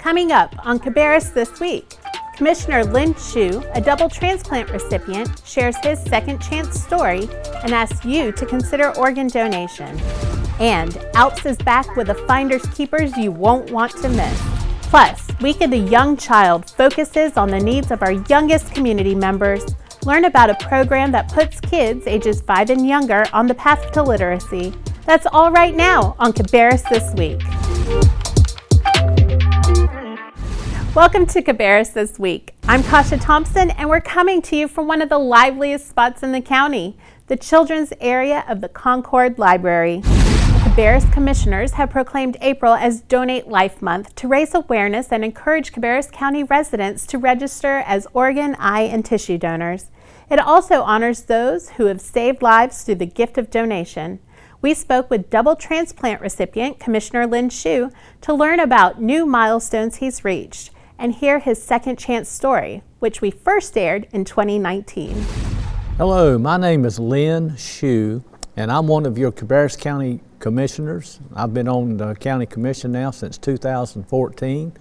Coming up on Cabarrus this week, Commissioner Lynn Shue, a double transplant recipient, shares his second chance story and asks you to consider organ donation. And Alps is back with a Finders Keepers you won't want to miss. Plus, Week of the Young Child focuses on the needs of our youngest community members. Learn about a program that puts kids ages 5 and younger on the path to literacy. That's all right now on Cabarrus This Week. Welcome to Cabarrus This Week. I'm Kasha Thompson, and we're coming to you from one of the liveliest spots in the county, the children's area of the Concord Library. Cabarrus commissioners have proclaimed April as Donate Life Month to raise awareness and encourage Cabarrus County residents to register as organ, eye, and tissue donors. It also honors those who have saved lives through the gift of donation. We spoke with double transplant recipient Commissioner Lynn Shue to learn about new milestones he's reached and hear his second chance story, which we first aired in 2019. Hello, my name is Lynn Shue, and I'm one of your Cabarrus County commissioners. I've been on the county commission now since 2014,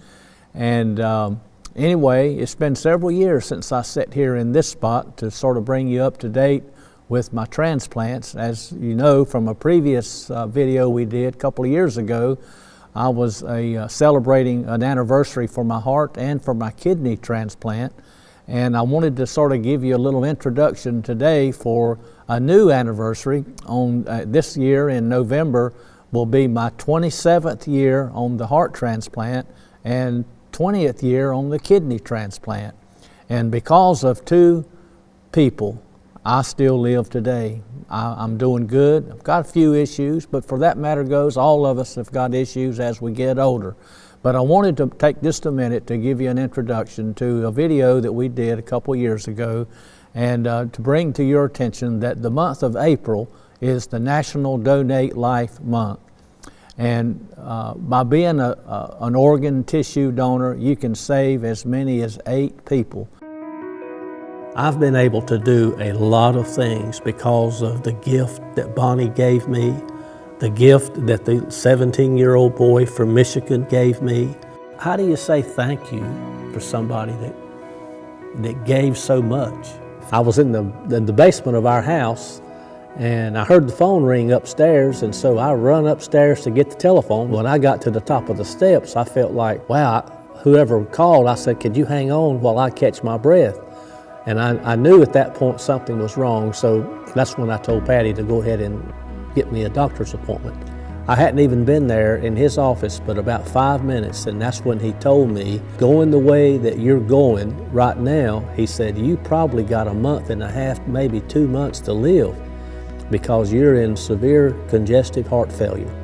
and anyway, it's been several years since I sat here in this spot to sort of bring you up to date with my transplants. As you know from a previous video we did a couple of years ago, I was celebrating an anniversary for my heart and for my kidney transplant, and I wanted to sort of give you a little introduction today for a new anniversary. On this year in November will be my 27th year on the heart transplant and 20th year on the kidney transplant. And because of two people, I still live today. I'm doing good. I've got a few issues, but for that matter goes, all of us have got issues as we get older. But I wanted to take just a minute to give you an introduction to a video that we did a couple years ago, and to bring to your attention that the month of April is the National Donate Life Month. And by being an organ tissue donor, you can save as many as 8 people. I've been able to do a lot of things because of the gift that Bonnie gave me, the gift that the 17-year-old boy from Michigan gave me. How do you say thank you for somebody that gave so much? I was in the basement of our house, and I heard the phone ring upstairs, and so I run upstairs to get the telephone. When I got to the top of the steps, I felt like, wow, whoever called, I said, could you hang on while I catch my breath? And I knew at that point something was wrong, so that's when I told Patty to go ahead and get me a doctor's appointment. I hadn't even been there in his office but about 5 minutes, and that's when he told me, going the way that you're going right now, he said, you probably got a month and a half, maybe 2 months to live because you're in severe congestive heart failure.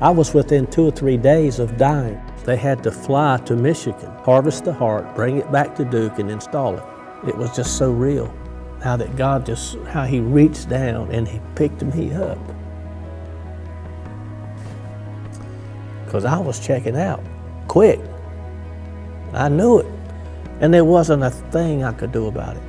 I was within 2 or 3 days of dying. They had to fly to Michigan, harvest the heart, bring it back to Duke and install it. It was just so real. How that God how he reached down and he picked me up. Because I was checking out quick. I knew it. And there wasn't a thing I could do about it.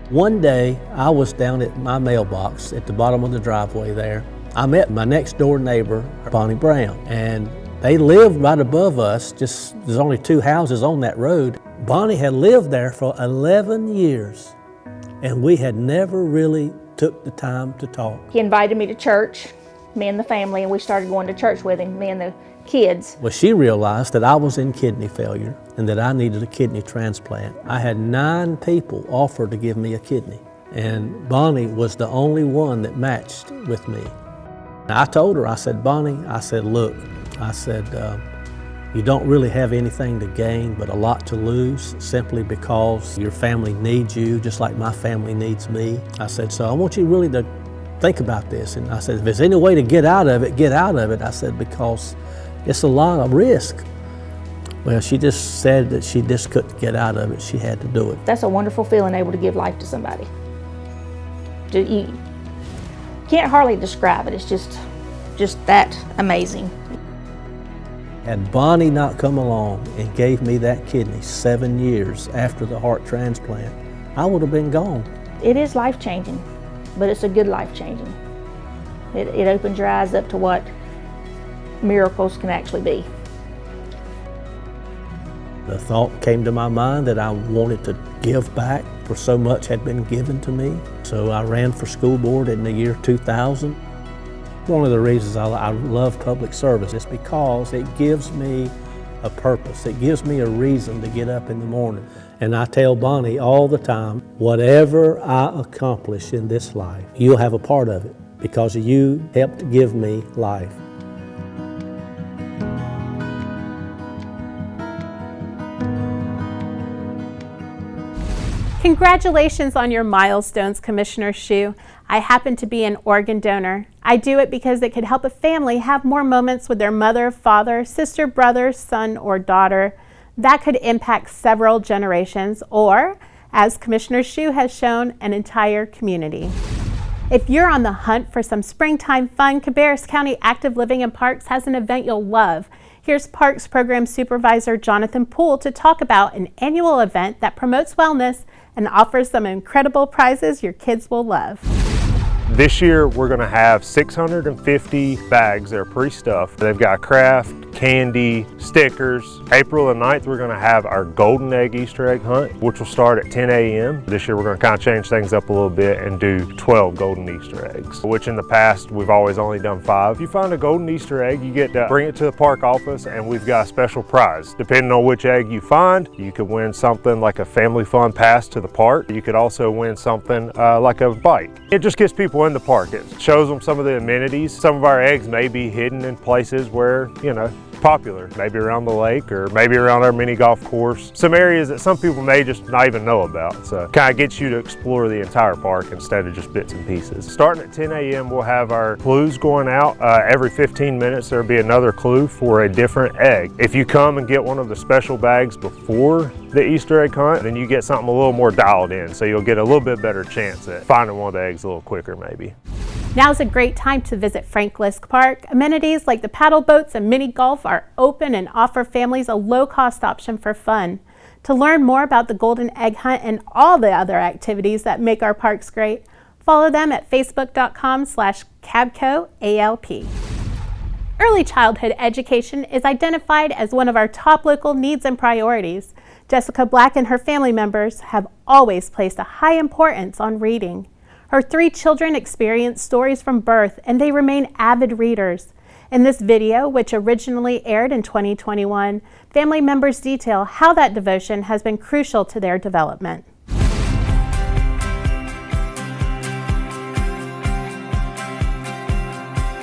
One day, I was down at my mailbox at the bottom of the driveway there. I met my next door neighbor, Bonnie Brown, and they lived right above us. There's only 2 houses on that road. Bonnie had lived there for 11 years, and we had never really took the time to talk. He invited me to church, me and the family, and we started going to church with him, me and the kids. Well, she realized that I was in kidney failure and that I needed a kidney transplant. I had 9 people offer to give me a kidney, and Bonnie was the only one that matched with me. I told her, I said, Bonnie, I said, look, I said, you don't really have anything to gain but a lot to lose simply because your family needs you just like my family needs me. I said, so I want you really to think about this. And I said, if there's any way to get out of it, get out of it. I said, because it's a lot of risk. Well, she just said that she just couldn't get out of it. She had to do it. That's a wonderful feeling, able to give life to somebody. You can't hardly describe it. It's just that amazing. Had Bonnie not come along and gave me that kidney 7 years after the heart transplant, I would have been gone. It is life-changing, but it's a good life-changing. It opens your eyes up to what miracles can actually be. The thought came to my mind that I wanted to give back, for so much had been given to me. So I ran for school board in the year 2000. One of the reasons I love public service is because it gives me a purpose. It gives me a reason to get up in the morning. And I tell Bonnie all the time, whatever I accomplish in this life, you'll have a part of it because you helped give me life. Congratulations on your milestones, Commissioner Shue. I happen to be an organ donor. I do it because it could help a family have more moments with their mother, father, sister, brother, son, or daughter. That could impact several generations or, as Commissioner Shue has shown, an entire community. If you're on the hunt for some springtime fun, Cabarrus County Active Living and Parks has an event you'll love. Here's Parks Program Supervisor Jonathan Poole to talk about an annual event that promotes wellness and offers some incredible prizes your kids will love. This year we're going to have 650 bags that are pre-stuffed. They've got craft, candy, stickers. April the 9th we're going to have our golden egg Easter egg hunt, which will start at 10 a.m. This year we're going to kind of change things up a little bit and do 12 golden Easter eggs, which in the past we've always only done 5. If you find a golden Easter egg, you get to bring it to the park office and we've got a special prize. Depending on which egg you find, you could win something like a family fun pass to the park. You could also win something like a bike. It just gets people in the park. It shows them some of the amenities. Some of our eggs may be hidden in places where, you know, popular, maybe around the lake or maybe around our mini golf course. Some areas that some people may just not even know about. So kind of gets you to explore the entire park instead of just bits and pieces. Starting at 10 a.m. we'll have our clues going out. Every 15 minutes there'll be another clue for a different egg. If you come and get one of the special bags before the Easter egg hunt, then you get something a little more dialed in, so you'll get a little bit better chance at finding one of the eggs a little quicker maybe. Now's a great time to visit Frank Liske Park. Amenities like the paddle boats and mini golf are open and offer families a low-cost option for fun. To learn more about the Golden Egg Hunt and all the other activities that make our parks great, follow them at facebook.com/cabcoalp. Early childhood education is identified as one of our top local needs and priorities. Jessica Black and her family members have always placed a high importance on reading. Her 3 children experience stories from birth, and they remain avid readers. In this video, which originally aired in 2021, family members detail how that devotion has been crucial to their development.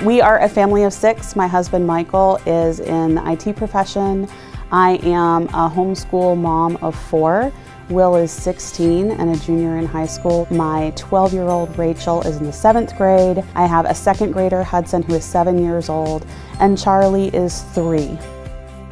We are a family of 6. My husband Michael is in the IT profession. I am a homeschool mom of 4. Will is 16 and a junior in high school. My 12-year-old Rachel is in the 7th grade. I have a 2nd grader, Hudson, who is 7 years old, and Charlie is 3.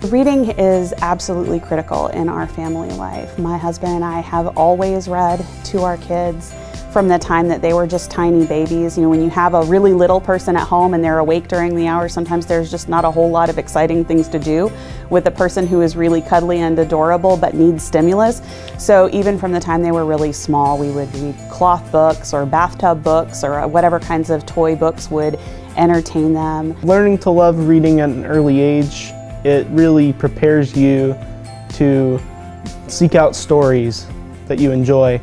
Reading is absolutely critical in our family life. My husband and I have always read to our kids from the time that they were just tiny babies. You know, when you have a really little person at home and they're awake during the hour, sometimes there's just not a whole lot of exciting things to do with a person who is really cuddly and adorable but needs stimulus. So even from the time they were really small, we would read cloth books or bathtub books or whatever kinds of toy books would entertain them. Learning to love reading at an early age, it really prepares you to seek out stories that you enjoy.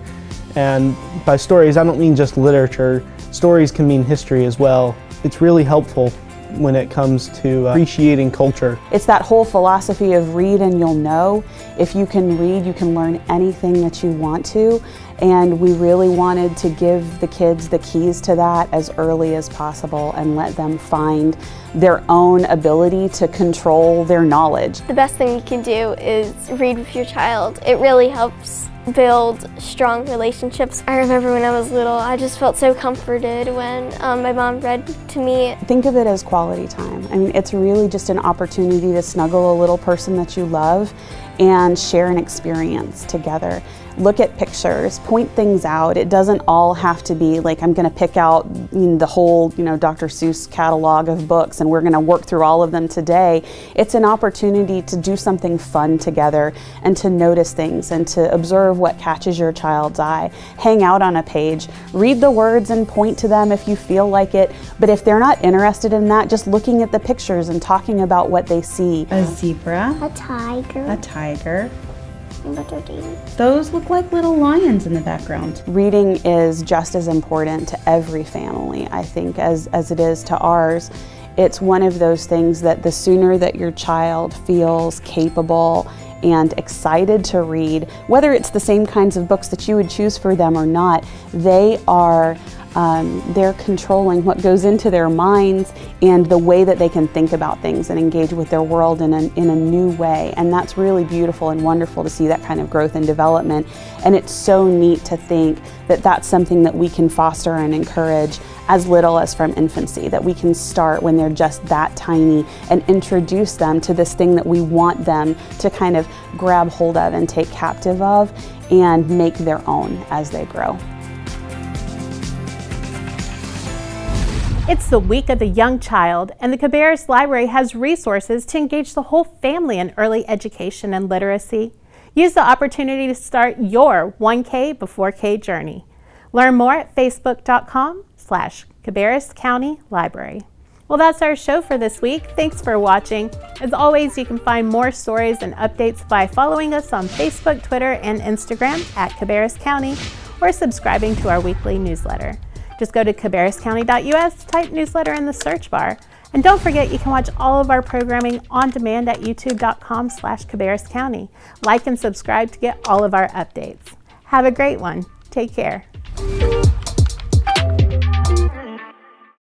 And by stories, I don't mean just literature. Stories can mean history as well. It's really helpful when it comes to appreciating culture. It's that whole philosophy of read and you'll know. If you can read, you can learn anything that you want to. And we really wanted to give the kids the keys to that as early as possible and let them find their own ability to control their knowledge. The best thing you can do is read with your child. It really helps build strong relationships. I remember when I was little, I just felt so comforted when my mom read to me. Think of it as quality time. I mean, it's really just an opportunity to snuggle a little person that you love and share an experience together. Look at pictures, point things out. It doesn't all have to be like, I'm gonna pick out the whole, Dr. Seuss catalog of books and we're gonna work through all of them today. It's an opportunity to do something fun together and to notice things and to observe what catches your child's eye. Hang out on a page, read the words and point to them if you feel like it. But if they're not interested in that, just looking at the pictures and talking about what they see. A zebra. A tiger. A tiger. But those look like little lions in the background. Reading is just as important to every family, I think, as it is to ours. It's one of those things that the sooner that your child feels capable and excited to read, whether it's the same kinds of books that you would choose for them or not, they're controlling what goes into their minds and the way that they can think about things and engage with their world in a new way. And that's really beautiful and wonderful to see that kind of growth and development. And it's so neat to think that that's something that we can foster and encourage as little as from infancy, that we can start when they're just that tiny and introduce them to this thing that we want them to kind of grab hold of and take captive of and make their own as they grow. It's the week of the young child, and the Cabarrus Library has resources to engage the whole family in early education and literacy. Use the opportunity to start your 1K before K journey. Learn more at facebook.com/Cabarrus County Library. Well, that's our show for this week. Thanks for watching. As always, you can find more stories and updates by following us on Facebook, Twitter, and Instagram at Cabarrus County, or subscribing to our weekly newsletter. Just go to cabarruscounty.us, type newsletter in the search bar. And don't forget, you can watch all of our programming on demand at youtube.com/Cabarrus County. Like and subscribe to get all of our updates. Have a great one. Take care.